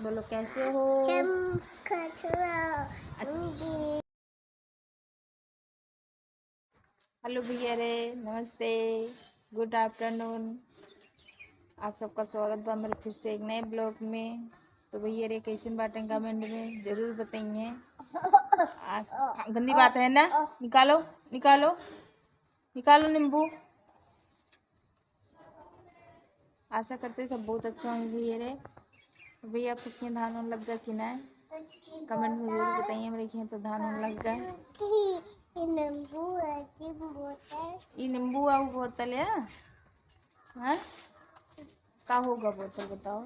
बोलो कैसे हो। हेलो भैया रे, नमस्ते, गुड आफ्टरनून। आप सबका स्वागत बा मेरे फिर से एक नए ब्लॉग में। तो भैया रे कैसे बातें कमेंट में ज़रूर बताइए। गंदी बात है ना, निकालो निकालो निकालो नींबू। आशा करते सब बहुत अच्छा होंगे भैया रे। भैया आप सबके धान उन लग गया कि ना, कमेंट में जरूर बताइए। मेरे यहाँ तो धान उन लग गया। ये नींबू आओ बोतल है, हाँ का होगा बोतल बताओ।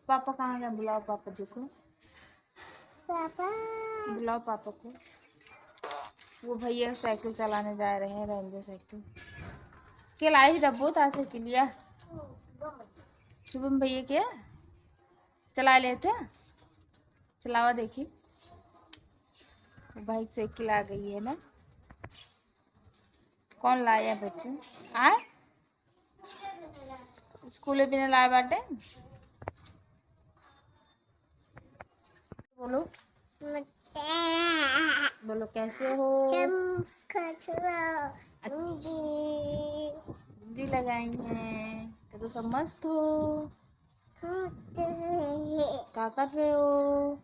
पापा कहाँ गए, बुलाओ पापा जी को, पापा बुलाओ पापा को। वो भैया साइकिल चलाने जा रहे हैं, रेंजर साइकिल के लाई डब्बो था साइकिल लिया। शुभम भैया क्या चला लेते, चलावा देखी। बाइक साइकिल आ गई है ना। कौन लाया बच्चों, आए स्कूल भी नहीं लाए बाटे। बोलो बोलो कैसे हो। हिंदी लगाई हैं तो सब मस्त हो। क्या कर रहे हो,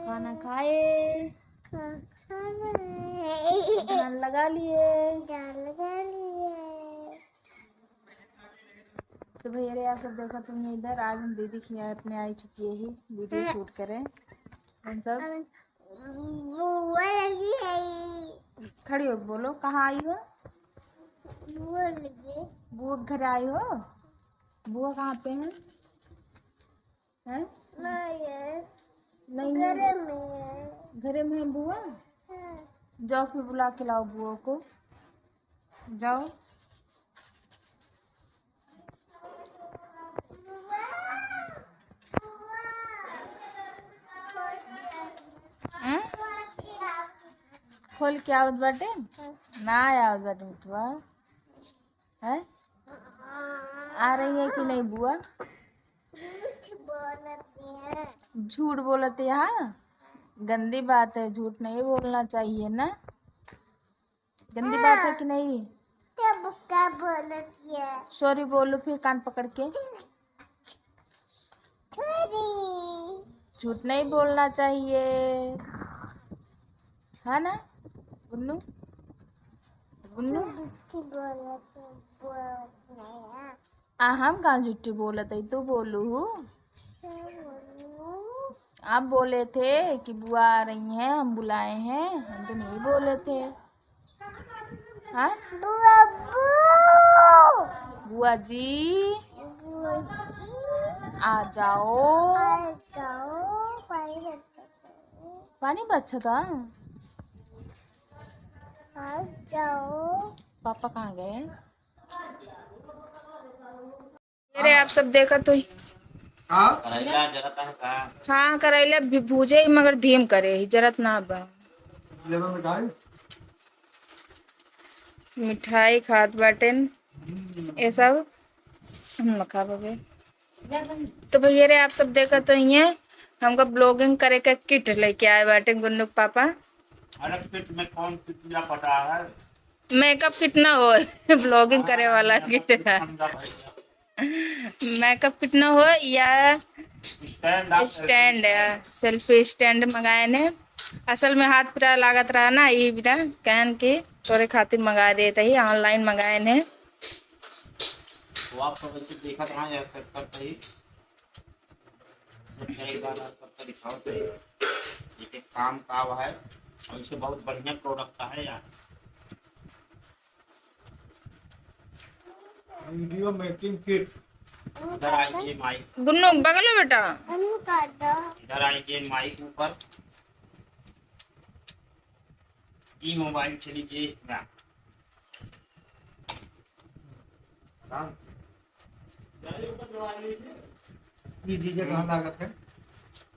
खाना खाए, धान लगा लिए। तो भैया रे आप सब देखा तुम इधर, आज हम दीदी की यहाँ अपने आई चुकी है ही वीडियो शूट करें। हम सब खड़ी हो बोलो कहाँ आई हो। बुआ घर आई हो। बुआ कहाँ पे है, हैं? नहीं घरे में है बुआ। जाओ फिर बुला के लाओ बुआ को, जाओ। खोल के आवत बाटे ना, आवत बाटे उठवा है। आ रही है कि नहीं बुआ। झूठ बोलते यहाँ, गंदी बात है, झूठ नहीं बोलना चाहिए ना। गंदी बात है कि नहीं। सॉरी बोलो फिर कान पकड़ के। झूठ नहीं बोलना चाहिए, है ना गुन्नू। गुन्नू हम कहाँ झूठी बोलत है, तू बोलू। आप बोले थे कि बुआ आ रही हैं, हम बुलाए हैं, हम तो नहीं बोले थे। हाँ बुआ जी आ जाओ, पानी बच्चा था। पापा कहाँ गए। अरे आप सब देखा तो हाँ करेला भूजे मगर धीम करे जरत ना बा। मिठाई खात बाटेन ये सब हम खा पावे। तो भैया रे आप सब देखा तो ये हमका ब्लॉगिंग करे का किट लेके आए बाटे गुन्नू पापा। अरे किट में कौन कितना पटा है, मेकअप कितना हो ब्लॉगिंग करे वाला किट है। मेकअप कितना हो या स्टैंड है, सेल्फी स्टैंड मंगाए ने। असल में हाथ पूरा लागत रहा ना, ये बिना कहन के तोरे खातिर मंगा देते ही, ऑनलाइन मंगाए ने। वो आप तो वैसे देखा था यार, सेट करते ही एक बार करके दिखाओ तो एक काम का हुआ है और इसे बहुत बढ़िया प्रोडक्ट है यार। Video making kit. इधर आइए माइक गुन्नू बगल में बेटा, इधर आइए माइक ऊपर, ये मोबाइल चलीजिए ना ये चीजें कहाँ लागत है,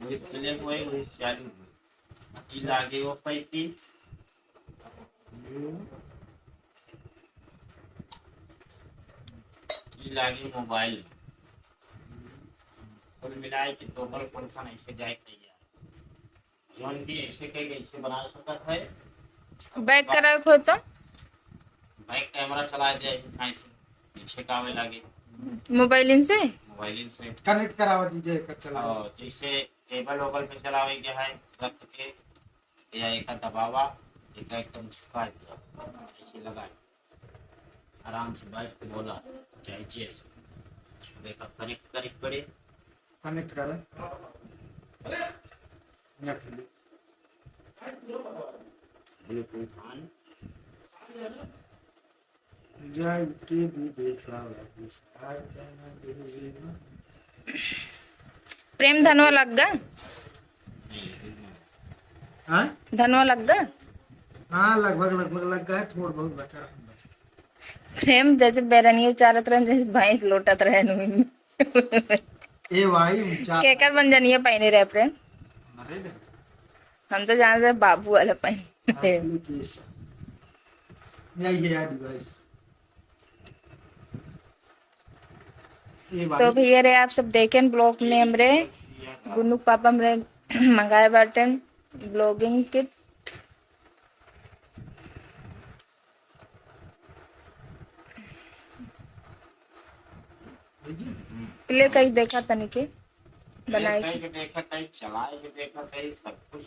वही चले हुए वही चालू हुए लागे वो पैती लागे मोबाइल कुल मिलाए कि टोटल फंक्शन ऐसे जाए तैयार जोन की ऐसे कई ऐसे बना सकता है। बैक करा हो तो बैक कैमरा चला दे ऐसे पीछे का आवे लगे मोबाइल से कनेक्ट करावा दीजिए का चलाओ जैसे केबल वोबल पे चलावे के है रख के या एक दबावा एक एकदम झुका दिया ऐसे लगाए आराम से बैठ के बोला चाहिए देखा कनेक्ट कनेक्ट करे कनेक्ट करें ब्लूटूथ ऑन जय के विदेशा प्रेम धनवा लग गा हाँ धनवा लग गा हाँ लगभग लग गया थोड़ा बहुत बचा प्रेम जैसे बैरनी उचारत रहे जैसे भैंस लोटत रहे नु ए भाई केकर बन जानिए पहने रहे प्रेम हम तो जान रहे बाबू वाला पहने यही है डिवाइस तो भैया रे आप सब देखें ब्लॉग में हमरे गुन्नू पापा हमरे मंगाए बाटे ब्लॉगिंग किट प्ले कहीं देखा तनी के बनाए के देखा तई चलाए के देखा तई सब कुछ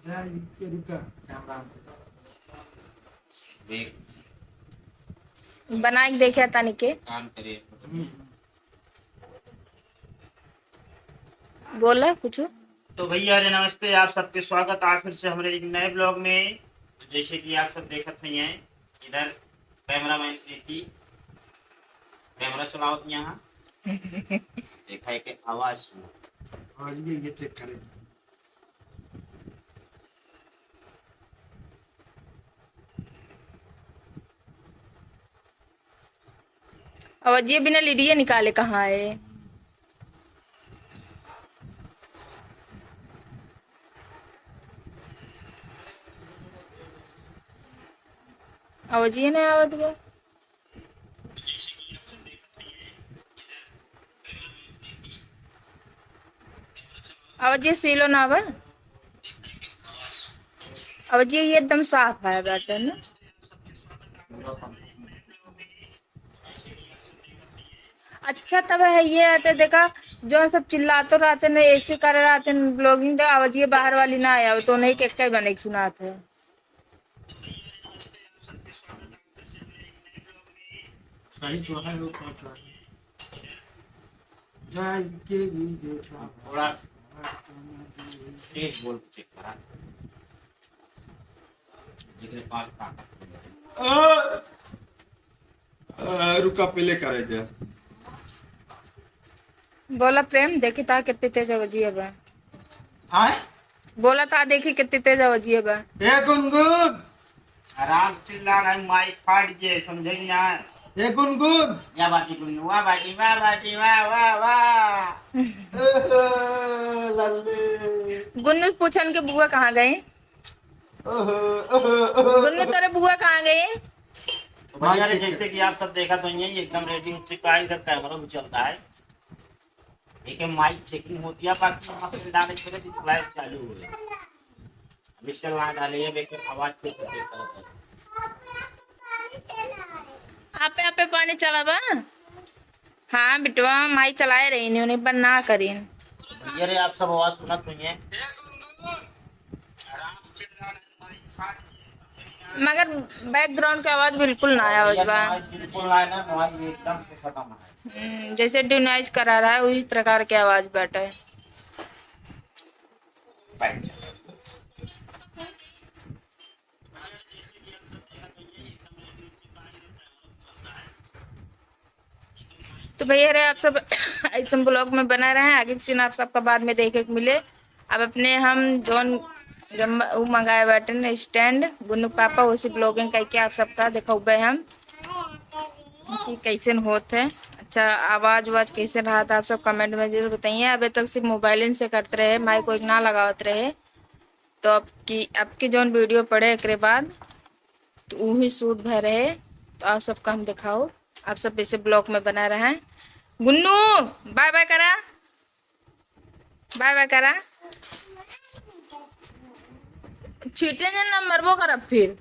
जा के रुका कैमरा देख बना के देखा तनी के काम करे बोला कुछ तो भैया रे नमस्ते आप सबके स्वागत है फिर से हमारे एक नए ब्लॉग में। तो जैसे कि आप सब देखत हुई हैं इधर कैमरामैन प्रीति कैमरा चलाओ यहाँ देखा है कि आवाज सुनो आज ये चेक करें और ये बिना लीडिये निकाले कहाँ है आवाज ये नहीं आवत बा आवाज ये सीलो ना बा आवाज ये एकदम साफ है बैठे ना अच्छा तब है ये आते देखा जो सब चिल्लाते रहते न ऐसे कर रहे ब्लॉगिंग तो आवाज ये बाहर वाली ना आया तो नहीं के बने सुनाते सही तो है वो जाय के भी देखा थोड़ा तेज बोल चेक करा जितने पास ताकत रुका पहले करे जा बोला प्रेम देखी था कितनी तेज आवाज है बा आए बोला था देखी कितनी तेज आवाज है बा ए गुनगुन आराम चिल्ला रहा माइक फाड़ जे समझे नहीं आए ए गुनगुन या बाटी गुन्नू वाह बाटी वाह वाह लल्ले गुन्नू पूछन के बुआ कहाँ गए गुन्नू तेरे बुआ कहाँ गए तो भैया जैसे कि आप सब देखा तो ये एकदम रेडी हो चुका है इधर कैमरा भी चलता है एक माइक चेकिंग होती है बाकी मशीन डालने के लिए फ्लैश चालू हो गई मिशन ला डाले ये बेके आवाज पे चेक करता है आपे पानी चला बा हाँ बिटवा माई चलाए रही नहीं उन्हें बंद ना करें भैया रे आप सब आवाज सुना तो ये मगर बैकग्राउंड की आवाज बिल्कुल ना आवाज बा बिल्कुल ना ना आवाज एकदम से खत्म है जैसे डिनाइज करा रहा है उसी प्रकार की आवाज बैठा है तो भैया रे आप सब ऐसे ब्लॉग में बना रहे हैं आगे सीन आप सबका बाद में देखे को मिले। अब अपने हम जोन वो मंगाए बैठे स्टैंड गुन्नू पापा उसी ब्लॉगिंग करके आप सबका दिखाऊबे हम कि कैसे होते हैं। अच्छा आवाज वाज कैसे रहा था आप सब कमेंट में जरूर बताइए। अभी तक सिर्फ मोबाइल से करते रहे माइक वाइक ना लगावत रहे तो आपकी जोन वीडियो पड़े एक बाद तो वही शूट भय रहे तो आप सबका हम दिखाओ आप सब इसे ब्लॉग में बना रहे हैं। गुन्नू बाय बाय करा, बाय बाय करा। छीटे ना मरबो कर फिर।